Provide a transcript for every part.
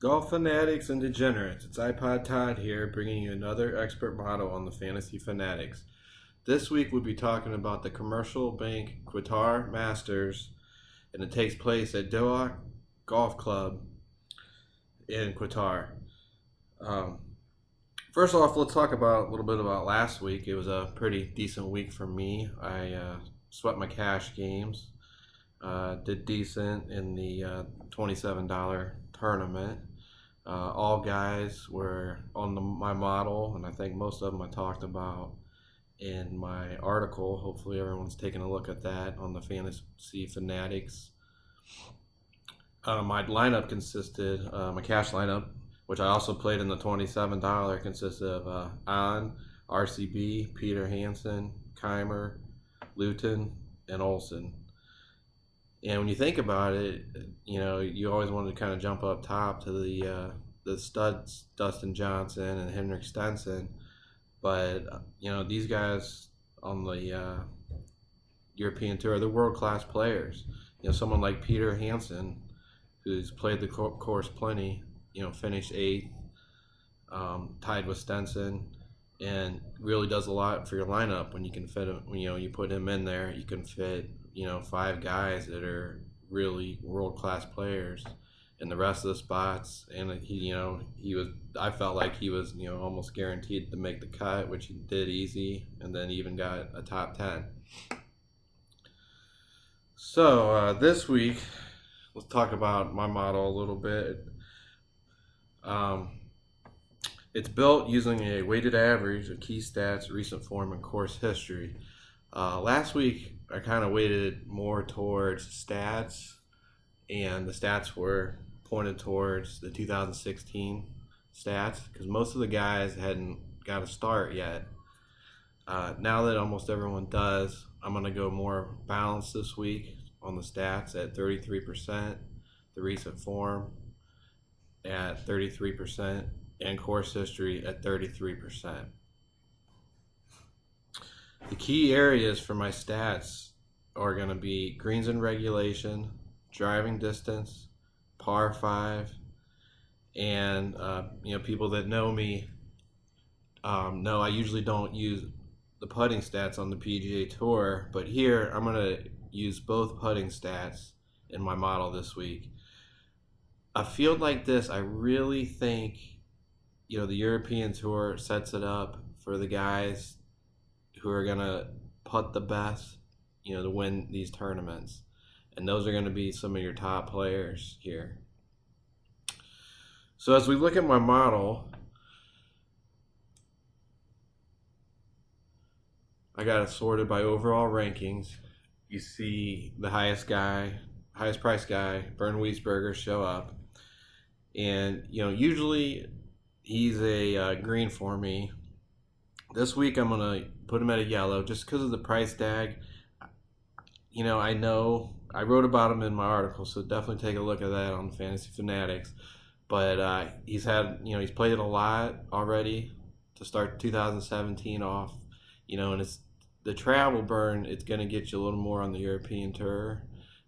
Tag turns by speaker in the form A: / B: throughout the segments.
A: Golf fanatics and degenerates, it's iPod Todd here, bringing you another expert model on the Fantasy Fanatics. This week we'll be talking about the Commercial Bank Qatar Masters, and it takes place at Doha Golf Club in Qatar. Um, First off, let's talk about a little bit about last week. It was a pretty decent week for me. I swept my cash games, did decent in the $27 tournament. All guys were on my model, and I think most of them I talked about in my article. Hopefully, everyone's taking a look at that on the Fantasy Fanatics. My lineup consisted, my cash lineup, which I also played in the $27, consisted of RCB, Peter Hansen, Keimer, Luton, and Olsen. And when you think about it, you always wanted to kind of jump up top to the studs, Dustin Johnson and Henrik Stenson. But, these guys on the European Tour, they're world-class players. Someone like Peter Hansen, who's played the course plenty, finished 8th, tied with Stenson, and really does a lot for your lineup when you can fit him. When you put him in there, you can fit 5 guys that are really world-class players in the rest of the spots. And I felt like he was almost guaranteed to make the cut, which he did easy, and then even got a top 10. So this week, let's talk about my model a little bit. It's built using a weighted average of key stats, recent form, and course history. Last week, I kind of weighted more towards stats, and the stats were pointed towards the 2016 stats because most of the guys hadn't got a start yet. Now that almost everyone does, I'm going to go more balanced this week on the stats at 33%, the recent form at 33%, and course history at 33%. The key areas for my stats are going to be greens in regulation, driving distance, par 5, and people that know me know I usually don't use the putting stats on the PGA Tour, but here I'm going to use both putting stats in my model this week. A field like this, I really think the European Tour sets it up for the guys who are going to putt the best, to win these tournaments. And those are going to be some of your top players here. So as we look at my model, I got it sorted by overall rankings. You see the highest price guy, Bernd Wiesberger, show up. And, usually he's a green for me. This week I'm going to put him at a yellow just because of the price tag. I know I wrote about him in my article, so definitely take a look at that on Fantasy Fanatics. But he's played it a lot already to start 2017 off. And it's the travel burn. It's going to get you a little more on the European Tour.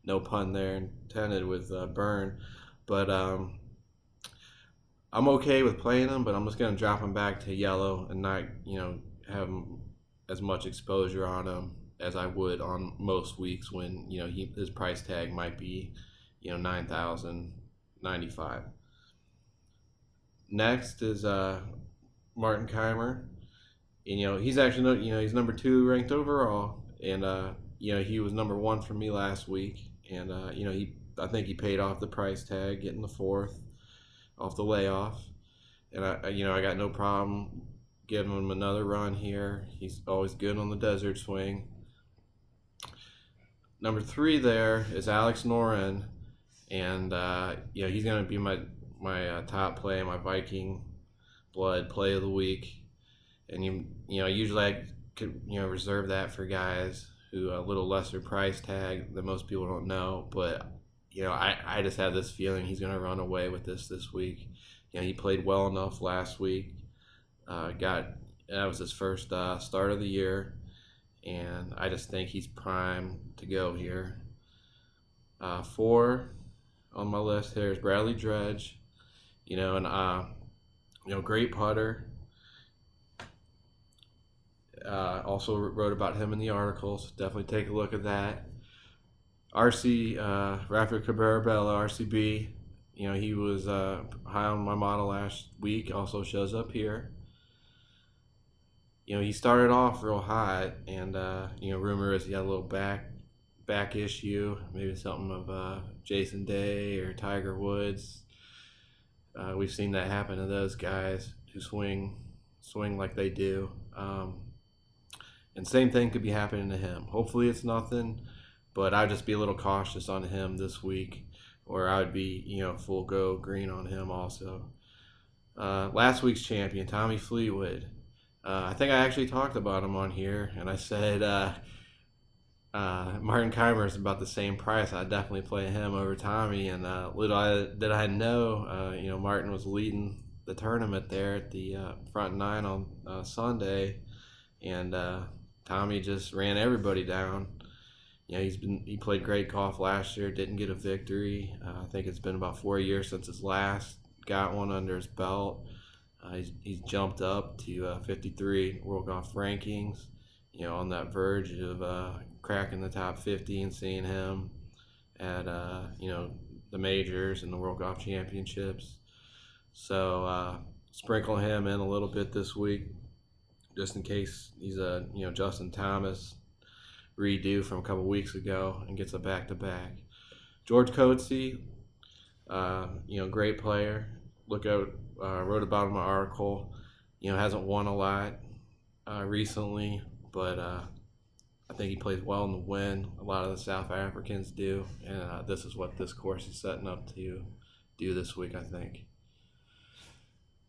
A: No pun there intended with burn. But I'm okay with playing him, but I'm just going to drop him back to yellow and not, have him as much exposure on him as I would on most weeks when, his price tag might be, $9,095. Next is Martin Keimer. And, he's actually, he's number 2 ranked overall, and he was number 1 for me last week, and I think he paid off the price tag, getting the 4th off the layoff, and I got no problem giving him another run here. He's always good on the desert swing. Number 3 there is Alex Noren, and he's going to be my top play, my Viking blood play of the week. And usually I could reserve that for guys who a little lesser price tag that most people don't know, but I just have this feeling he's going to run away with this week. He played well enough last week. That was his first start of the year, and I just think he's prime to go here. 4 on my list here is Bradley Dredge. And great putter. Also wrote about him in the articles. Definitely take a look at that. RC Rafael Cabrera-Bello, RCB. He was high on my model last week. Also shows up here. He started off real hot, and rumor is he had a little back issue, maybe something of Jason Day or Tiger Woods. We've seen that happen to those guys who swing like they do. And same thing could be happening to him. Hopefully it's nothing, but I'd just be a little cautious on him this week, or I would be, full go green on him also. Last week's champion, Tommy Fleetwood. I think I actually talked about him on here, and I said Martin Keimer is about the same price. I'd definitely play him over Tommy, and little did I know, Martin was leading the tournament there at the front nine on Sunday, and Tommy just ran everybody down. He played great golf last year, didn't get a victory. I think it's been about 4 years since his last got one under his belt. He's jumped up to 53 World Golf rankings, on that verge of cracking the top 50 and seeing him at, the majors and the World Golf Championships. So sprinkle him in a little bit this week, just in case he's a, Justin Thomas redo from a couple weeks ago and gets a back-to-back. George Coetzee, great player. Look out, wrote about him in my article. Hasn't won a lot recently, but I think he plays well in the wind. A lot of the South Africans do, and this is what this course is setting up to do this week, I think.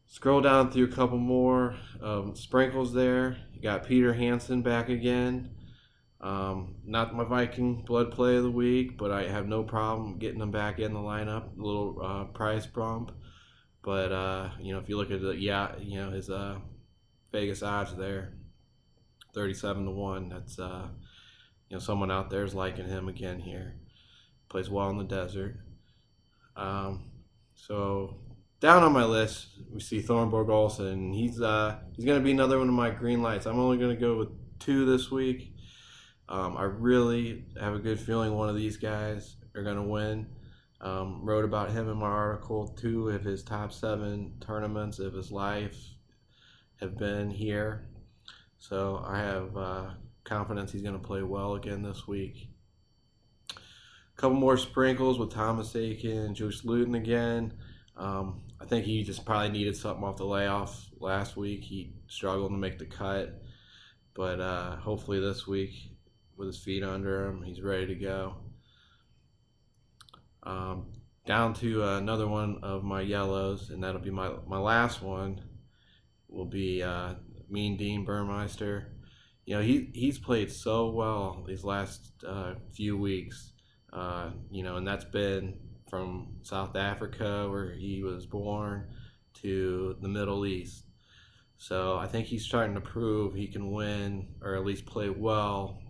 A: Scroll down through a couple more sprinkles there. You got Peter Hansen back again. Not my Viking blood play of the week, but I have no problem getting him back in the lineup. A little price bump, but if you look at his Vegas odds there, 37-1. That's someone out there is liking him again here. Plays well in the desert. So down on my list, we see Thornborg Olsen. He's going to be another one of my green lights. I'm only going to go with 2 this week. I really have a good feeling one of these guys are going to win. Wrote about him in my article. 2 of his top 7 tournaments of his life have been here. So I have confidence he's going to play well again this week. A couple more sprinkles with Thomas Aiken and Josh Luton again. I think he just probably needed something off the layoff last week. He struggled to make the cut, but hopefully this week, with his feet under him, he's ready to go. Down to another one of my yellows, and that'll be my last one. Will be Mean Dean Burmeister. He's played so well these last few weeks. And that's been from South Africa, where he was born, to the Middle East. So I think he's starting to prove he can win, or at least play well,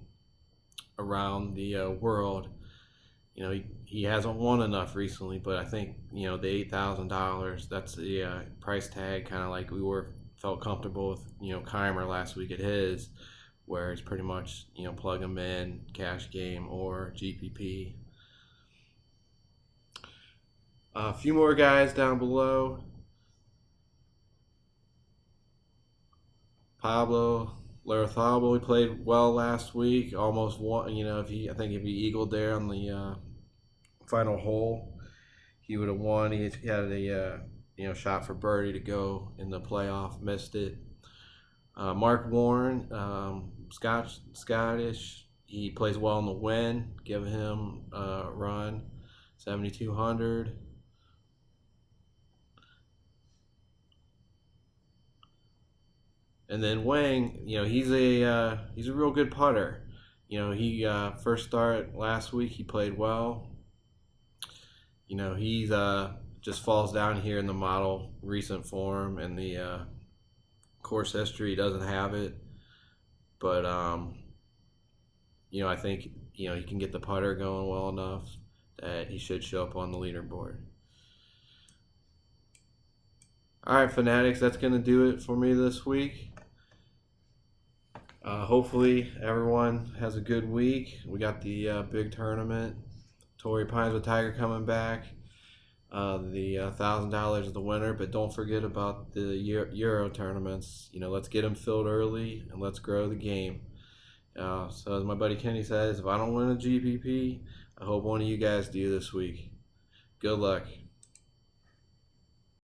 A: around the world. He hasn't won enough recently, but I think the $8,000, that's the price tag, kind of like we felt comfortable with Keimer last week at his, where it's pretty much plug him in, cash game or GPP. A few more guys down below. Pablo Larrazabal, he played well last week. Almost won. I think if he eagled there on the final hole, he would have won. He had a shot for birdie to go in the playoff, missed it. Mark Warren, Scottish. He plays well in the wind. Give him a run, 7,200. And then Wang, he's a real good putter. He first start last week, he played well. He's just falls down here in the model recent form, and the course history doesn't have it. But I think he can get the putter going well enough that he should show up on the leaderboard. All right, fanatics, that's going to do it for me this week. Hopefully, everyone has a good week. We got the big tournament. Torrey Pines with Tiger coming back. The $1,000 is the winner, but don't forget about the Euro tournaments. Let's get them filled early and let's grow the game. So as my buddy Kenny says, if I don't win a GPP, I hope one of you guys do this week. Good luck.